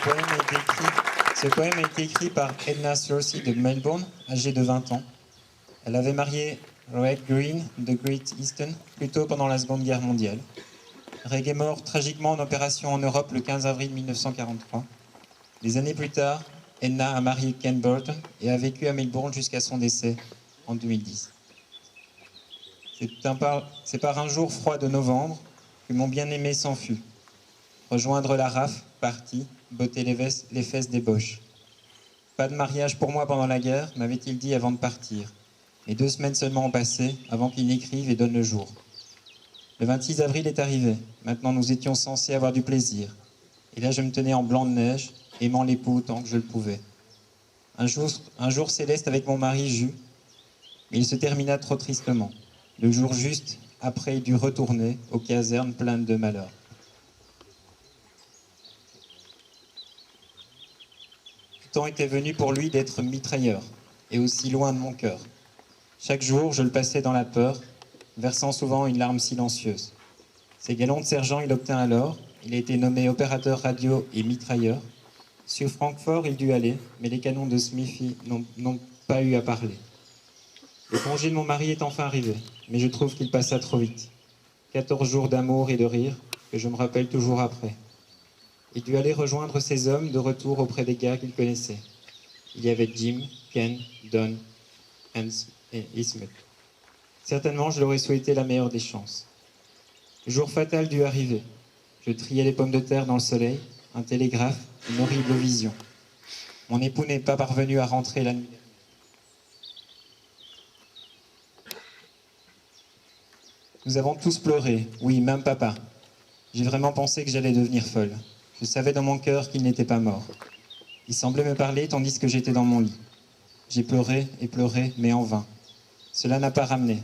Ce poème a été écrit par Edna Searcy de Melbourne, âgée de 20 ans. Elle avait marié Reg Green de Great Eastern plus tôt pendant la Seconde Guerre mondiale. Reg est mort tragiquement en opération en Europe le 15 avril 1943. Des années plus tard, Edna a marié Ken Burton et a vécu à Melbourne jusqu'à son décès en 2010. C'est par un jour froid de novembre que mon bien-aimé s'en fut. Rejoindre la RAF, parti, botter les fesses des Boches. Pas de mariage pour moi pendant la guerre, m'avait-il dit avant de partir. Mais 2 semaines seulement ont passé avant qu'il n'écrive et donne le jour. Le 26 avril est arrivé. Maintenant, nous étions censés avoir du plaisir. Et là, je me tenais en blanc de neige, aimant l'époux autant que je le pouvais. Un jour céleste avec mon mari j'eus, mais il se termina trop tristement. Le jour juste après, il dut retourner aux casernes pleines de malheur. Le temps était venu pour lui d'être mitrailleur, et aussi loin de mon cœur. Chaque jour, je le passais dans la peur, versant souvent une larme silencieuse. Ses galons de sergent, il obtint alors. Il a été nommé opérateur radio et mitrailleur. Sur Francfort, il dut aller, mais les canons de Smithy n'ont pas eu à parler. Le congé de mon mari est enfin arrivé, mais je trouve qu'il passa trop vite. 14 jours d'amour et de rire, que je me rappelle toujours après. Il dut aller rejoindre ses hommes de retour auprès des gars qu'il connaissait. Il y avait Jim, Ken, Don, Hans et Smith. Certainement, je leur ai souhaité la meilleure des chances. Le jour fatal dut arriver. Je triais les pommes de terre dans le soleil, un télégraphe, une horrible vision. Mon époux n'est pas parvenu à rentrer la nuit dernière. Nous avons tous pleuré, oui, même papa. J'ai vraiment pensé que j'allais devenir folle. Je savais dans mon cœur qu'il n'était pas mort. Il semblait me parler tandis que j'étais dans mon lit. J'ai pleuré et pleuré, mais en vain. Cela n'a pas ramené.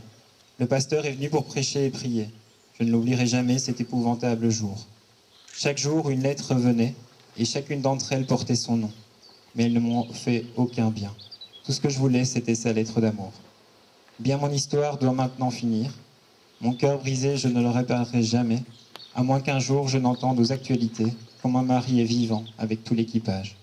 Le pasteur est venu pour prêcher et prier. Je ne l'oublierai jamais, cet épouvantable jour. Chaque jour, une lettre venait, et chacune d'entre elles portait son nom. Mais elles ne m'ont fait aucun bien. Tout ce que je voulais, c'était sa lettre d'amour. Bien, mon histoire doit maintenant finir. Mon cœur brisé, je ne le réparerai jamais, à moins qu'un jour je n'entende aux actualités quand mon mari est vivant avec tout l'équipage.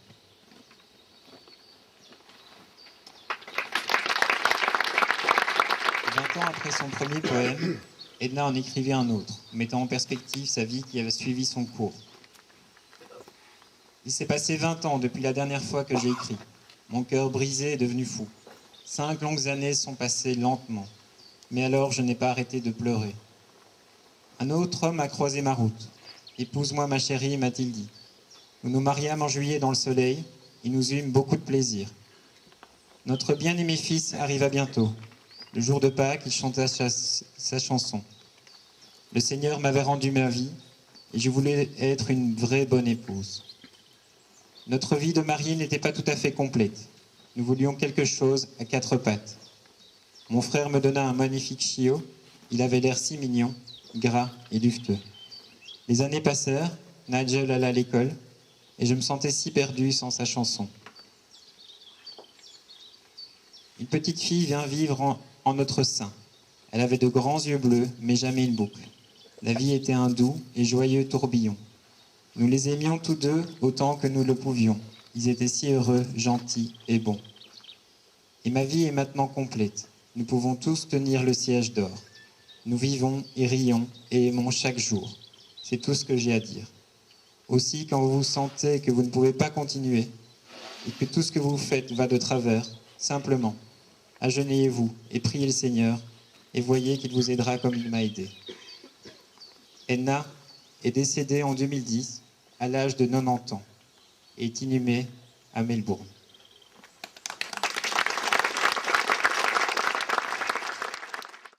Ans après son premier poème, Edna en écrivait un autre, mettant en perspective sa vie qui avait suivi son cours. Il s'est passé 20 ans depuis la dernière fois que j'ai écrit. Mon cœur brisé est devenu fou. 5 longues années sont passées lentement, mais alors je n'ai pas arrêté de pleurer. Un autre homme a croisé ma route. « Épouse-moi ma chérie », m'a-t-il dit. Nous nous mariâmes en juillet dans le soleil et nous eûmes beaucoup de plaisir. Notre bien-aimé fils arriva bientôt. Le jour de Pâques, il chanta sa chanson. Le Seigneur m'avait rendu ma vie et je voulais être une vraie bonne épouse. Notre vie de mariés n'était pas tout à fait complète. Nous voulions quelque chose à 4 pattes. Mon frère me donna un magnifique chiot. Il avait l'air si mignon, gras et duveteux. Les années passèrent, Nigel alla à l'école et je me sentais si perdu sans sa chanson. Une petite fille vient vivre en notre sein. Elle avait de grands yeux bleus, mais jamais une boucle. La vie était un doux et joyeux tourbillon. Nous les aimions tous deux autant que nous le pouvions. Ils étaient si heureux, gentils et bons. Et ma vie est maintenant complète. Nous pouvons tous tenir le siège d'or. Nous vivons et rions et aimons chaque jour. C'est tout ce que j'ai à dire. Aussi, quand vous sentez que vous ne pouvez pas continuer et que tout ce que vous faites va de travers, simplement, agenouillez-vous et priez le Seigneur et voyez qu'il vous aidera comme il m'a aidé. Edna est décédée en 2010 à l'âge de 90 ans et est inhumée à Melbourne.